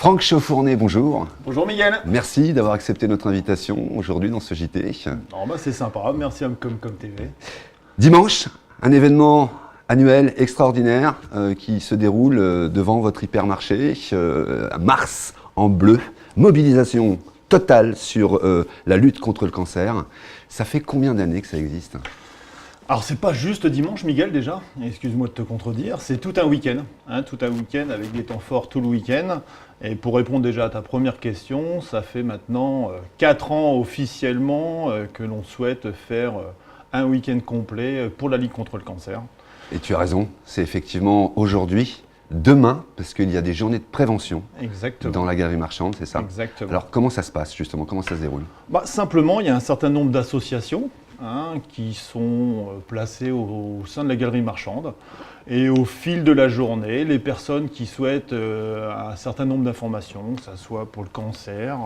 Franck Chauffournet, bonjour. Bonjour Miguel. Merci d'avoir accepté notre invitation aujourd'hui dans ce JT. C'est sympa, merci à Comme TV. Dimanche, un événement annuel extraordinaire qui se déroule devant votre hypermarché, Mars en bleu, mobilisation totale sur la lutte contre le cancer. Ça fait combien d'années que ça existe ? Alors c'est pas juste dimanche Miguel déjà, excuse-moi de te contredire, c'est tout un week-end, tout un week-end avec des temps forts tout le week-end. Et pour répondre déjà à ta première question, ça fait maintenant 4 ans officiellement que l'on souhaite faire un week-end complet pour la Ligue contre le cancer. Et tu as raison, c'est effectivement aujourd'hui, demain, parce qu'il y a des journées de prévention. Exactement. Dans la galerie marchande, c'est ça ? Exactement. Alors comment ça se passe justement, comment ça se déroule ? Simplement, il y a un certain nombre d'associations qui sont placées au sein de la galerie marchande. Et au fil de la journée, les personnes qui souhaitent un certain nombre d'informations, que ce soit pour le cancer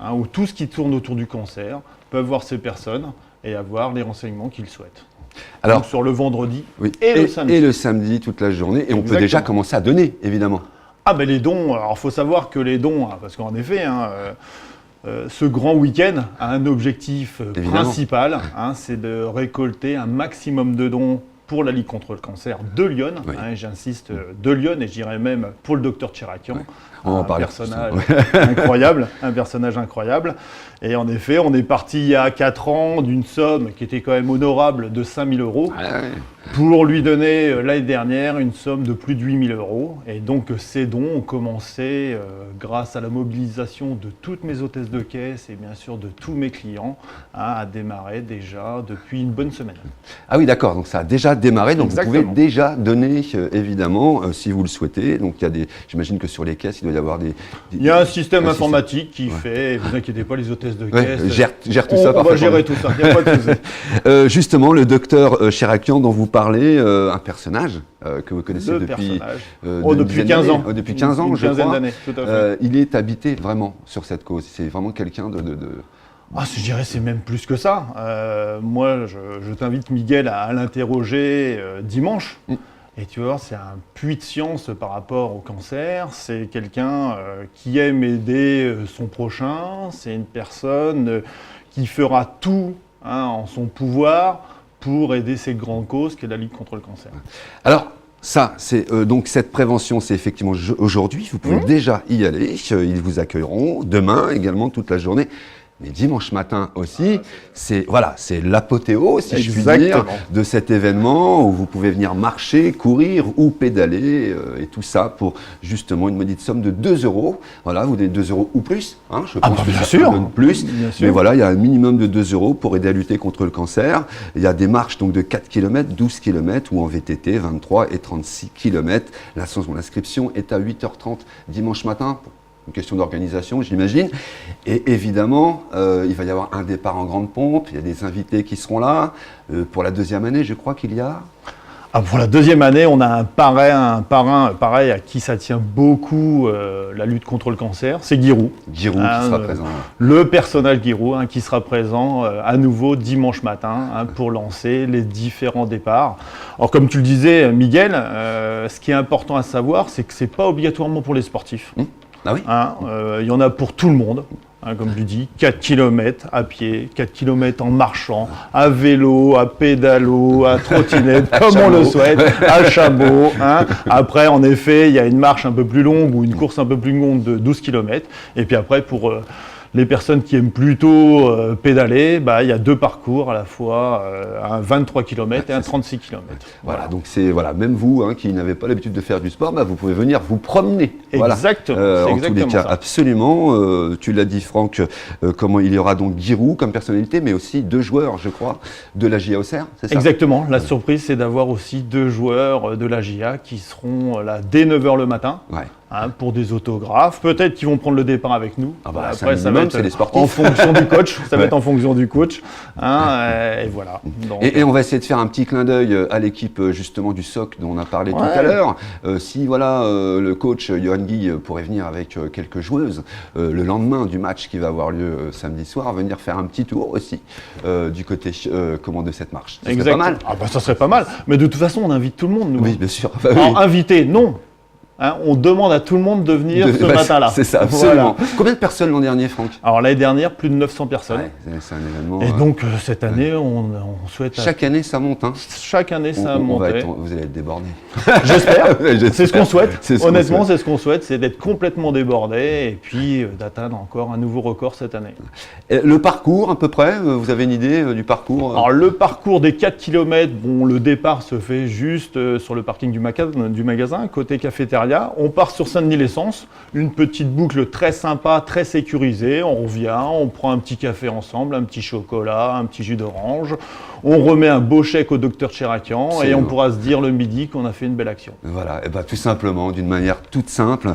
ou tout ce qui tourne autour du cancer, peuvent voir ces personnes et avoir les renseignements qu'ils souhaitent. Alors, donc sur le vendredi et le samedi. Et le samedi, toute la journée. Et on peut déjà commencer à donner, évidemment. Les dons, alors il faut savoir que les dons, parce qu'en effet, ce grand week-end a un objectif principal, c'est de récolter un maximum de dons pour la Ligue contre le cancer de Lyon, j'insiste, de Lyon, et je dirais même pour le docteur Chirakian, un personnage incroyable. Et en effet, on est parti il y a 4 ans d'une somme qui était quand même honorable de 5 000 € pour lui donner l'année dernière une somme de plus de 8 000 €. Et donc ces dons ont commencé grâce à la mobilisation de toutes mes hôtesses de caisse et bien sûr de tous mes clients à démarrer déjà depuis une bonne semaine. Ah oui, d'accord, donc ça a déjà démarré, donc Exactement. Vous pouvez déjà donner évidemment si vous le souhaitez. Donc il y a j'imagine que sur les caisses, il doit y avoir il y a un système informatique qui fait, vous inquiétez pas, les hôtesses de caisse. Gère tout ça parfaitement. On va gérer tout ça, il n'y a pas de souci. Justement, le docteur Chirakian dont vous parlez, un personnage que vous connaissez depuis 15 ans. Depuis 15 ans, une je crois. quinzaine d'années, tout à fait. Il est habité vraiment sur cette cause. C'est vraiment quelqu'un de... Je dirais c'est même plus que ça. Moi, je t'invite, Miguel, à l'interroger dimanche. Et tu vas voir, c'est un puits de science par rapport au cancer. C'est quelqu'un qui aime aider son prochain. C'est une personne qui fera tout en son pouvoir pour aider cette grande cause qu'est la Ligue contre le cancer. Alors, ça, c'est donc cette prévention, c'est effectivement aujourd'hui. Vous pouvez déjà y aller. Ils vous accueilleront demain également toute la journée. Mais dimanche matin aussi, c'est l'apothéose, si je puis dire, de cet événement où vous pouvez venir marcher, courir ou pédaler et tout ça pour justement une maudite somme de 2 €. Voilà, vous donnez 2 € ou plus, je pense que ça donne plus. Mais voilà, il y a un minimum de 2 € pour aider à lutter contre le cancer. Il y a des marches donc de 4 km, 12 km ou en VTT, 23 et 36 km. L'inscription est à 8h30 dimanche matin. Une question d'organisation, j'imagine. Et évidemment, il va y avoir un départ en grande pompe, il y a des invités qui seront là. Pour la deuxième année, je crois qu'il y a... Pour la deuxième année, on a un parrain pareil, à qui ça tient beaucoup la lutte contre le cancer, c'est Giroud. Giroud qui sera présent. Le personnage Giroud qui sera présent à nouveau dimanche matin pour lancer les différents départs. Alors comme tu le disais, Miguel, ce qui est important à savoir, c'est que ce n'est pas obligatoirement pour les sportifs. Ah oui. Il y en a pour tout le monde, comme tu dis, 4 km à pied, 4 km en marchant, à vélo, à pédalo, à trottinette, comme on le souhaite, à chameau. Après, en effet, il y a une marche un peu plus longue ou une course un peu plus longue de 12 km. Et puis après, pour les personnes qui aiment plutôt pédaler, il y a 2 parcours à la fois, un 23 km et un 36 km. Voilà, donc c'est même vous qui n'avez pas l'habitude de faire du sport, vous pouvez venir vous promener. Exactement, c'est en tous les cas, ça. Absolument. Tu l'as dit, Franck, comment il y aura donc Giroud comme personnalité, mais aussi 2 joueurs, je crois, de la GIA Auxerre, c'est ça ? Exactement. La surprise, c'est d'avoir aussi 2 joueurs de la GIA qui seront là dès 9h le matin. Pour des autographes, peut-être qu'ils vont prendre le départ avec nous. Après, ça va être en fonction du coach. Ça va être en fonction du coach. Et voilà. Donc, et on va essayer de faire un petit clin d'œil à l'équipe justement du SOC dont on a parlé tout à l'heure. Si le coach Johan Guy pourrait venir avec quelques joueuses le lendemain du match qui va avoir lieu samedi soir, venir faire un petit tour aussi du côté de cette marche. Ça serait pas mal. Ça serait pas mal. Mais de toute façon, on invite tout le monde, nous. Oui, bien sûr. Invité, non. hein, on demande à tout le monde de venir ce matin-là. C'est ça, absolument. Voilà. Combien de personnes l'an dernier, Franck? Alors l'année dernière, plus de 900 personnes. Ouais, c'est un événement. Et donc cette année, on souhaite... Chaque année, ça monte. Hein. Chaque année, ça a monté. Vous allez être débordés. J'espère. C'est ce qu'on souhaite. C'est ce Honnêtement, qu'on souhaite. c'est ce qu'on souhaite, c'est d'être complètement débordé et puis d'atteindre encore un nouveau record cette année. Et le parcours, à peu près, vous avez une idée du parcours? Alors le parcours des 4 km, bon, le départ se fait juste sur le parking du magasin, côté cafétéria. On part sur Saint-Denis-l'Essence, une petite boucle très sympa, très sécurisée. On revient, on prend un petit café ensemble, un petit chocolat, un petit jus d'orange. On remet un beau chèque au docteur Cherakian et on pourra se dire le midi qu'on a fait une belle action. Voilà, et ben, tout simplement, d'une manière toute simple.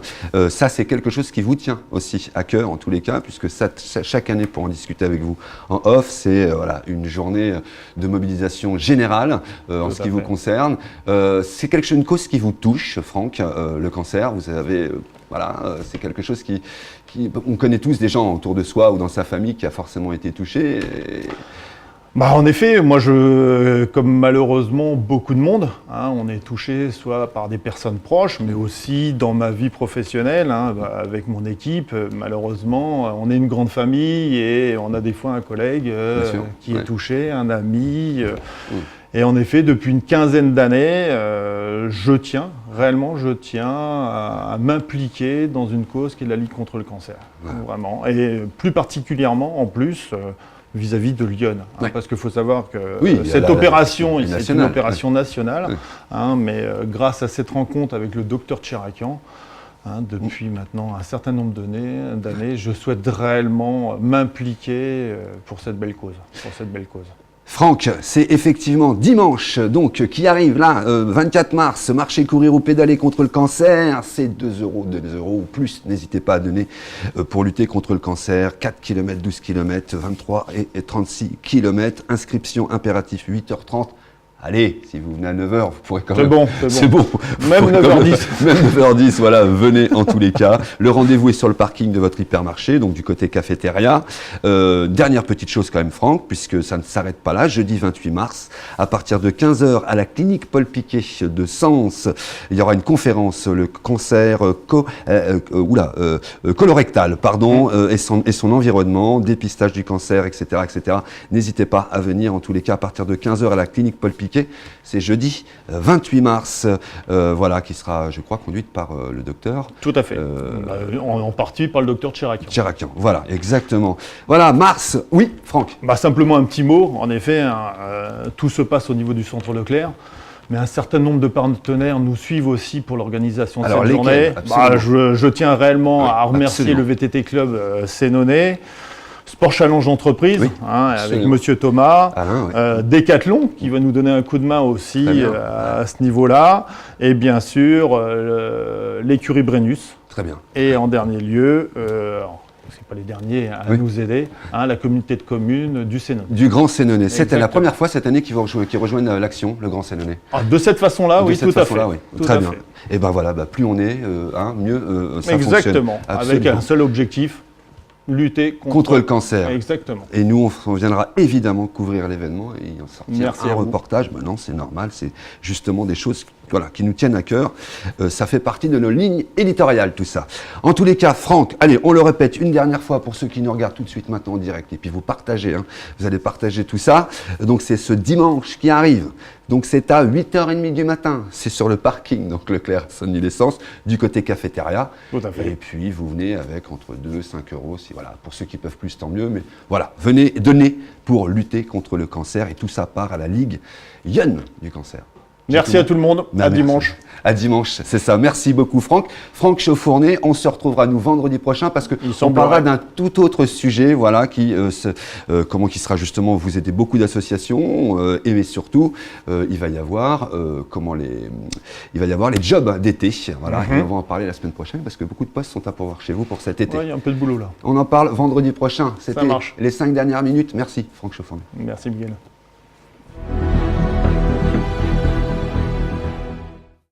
Ça, c'est quelque chose qui vous tient aussi à cœur, en tous les cas, puisque ça, chaque année, pour en discuter avec vous en off, c'est voilà, une journée de mobilisation générale en ce qui vous concerne. C'est une cause qui vous touche, Franck, le cancer. Vous avez... Voilà, c'est quelque chose qui... On connaît tous des gens autour de soi ou dans sa famille qui a forcément été touché. Bah, en effet, moi, comme malheureusement beaucoup de monde, hein, on est touché soit par des personnes proches, mais aussi dans ma vie professionnelle, hein, avec mon équipe. Malheureusement, on est une grande famille et on a des fois un collègue qui est touché, un ami. Et en effet, depuis une quinzaine d'années, je tiens à m'impliquer dans une cause qui est la lutte contre le cancer. Vraiment. Et plus particulièrement, en plus, vis-à-vis de Lyon. Hein, parce qu'il faut savoir que cette opération, c'est une opération nationale, hein, mais grâce à cette rencontre avec le docteur Cherakian, hein, depuis maintenant un certain nombre d'années, je souhaite réellement m'impliquer pour cette belle cause. Franck, c'est effectivement dimanche, donc, qui arrive là, 24 mars, marcher, courir ou pédaler contre le cancer, c'est 2 € ou plus, n'hésitez pas à donner pour lutter contre le cancer, 4 km, 12 km, 23 et 36 km, inscription impératif 8h30. Allez, si vous venez à 9h, vous pourrez quand même... C'est bon. Même 9h10. Même 9h10, voilà, venez en tous les cas. Le rendez-vous est sur le parking de votre hypermarché, donc du côté cafétéria. Dernière petite chose quand même, Franck, puisque ça ne s'arrête pas là, jeudi 28 mars, à partir de 15h, à la clinique Paul Piquet de Sens, il y aura une conférence, le cancer colorectal, et son environnement, dépistage du cancer, etc., etc. N'hésitez pas à venir, en tous les cas, à partir de 15h à la clinique Paul Piquet. C'est jeudi 28 mars, voilà, qui sera, je crois, conduite par le docteur. Tout à fait. En partie par le docteur Cherakian. Voilà, exactement. Voilà, mars, oui, Franck. Simplement un petit mot. En effet, hein, tout se passe au niveau du centre Leclerc. Mais un certain nombre de partenaires nous suivent aussi pour l'organisation de cette journée. Je tiens réellement à remercier le VTT Club Sénonais. Sport Challenge Entreprise, avec Monsieur Thomas, Alain, Decathlon qui va nous donner un coup de main aussi à ce niveau-là, et bien sûr l'écurie Brennus. Très bien. Et en dernier lieu, c'est pas les derniers à nous aider, la communauté de communes du Sénonais. Du Grand Sénonais. C'était la première fois cette année qu'ils rejoignent l'action, le Grand Sénonais. De cette façon-là, oui, tout à fait. Très bien. Et ben voilà, plus on est, mieux ça fonctionne. Exactement, avec un seul objectif. Lutter contre le cancer. Exactement. Et nous, on viendra évidemment couvrir l'événement et en sortir un reportage. Non, c'est normal, c'est justement des choses qui nous tiennent à cœur. Ça fait partie de nos lignes éditoriales, tout ça. En tous les cas, Franck, allez, on le répète une dernière fois pour ceux qui nous regardent tout de suite maintenant en direct. Et puis vous partagez, vous allez partager tout ça. Donc c'est ce dimanche qui arrive. Donc c'est à 8h30 du matin. C'est sur le parking, donc Leclerc, Saint-Denis-l'Essence, du côté cafétéria. Tout à fait. Et puis vous venez avec entre 2 et 5 €. Voilà, pour ceux qui peuvent plus, tant mieux. Mais voilà, venez donner pour lutter contre le cancer. Et tout ça part à la Ligue Yonne du cancer. Merci à tout le monde. À dimanche. À dimanche, c'est ça. Merci beaucoup, Franck. Franck Chauffournet, on se retrouvera nous vendredi prochain parce qu'on parlera d'un tout autre sujet, voilà, qui sera justement vous aider beaucoup d'associations et surtout il va y avoir les jobs d'été, voilà. Et on va en parler la semaine prochaine parce que beaucoup de postes sont à pourvoir chez vous pour cet été. Il y a un peu de boulot là. On en parle vendredi prochain. C'était les 5 dernières minutes. Merci, Franck Chauffournet. Merci, Miguel.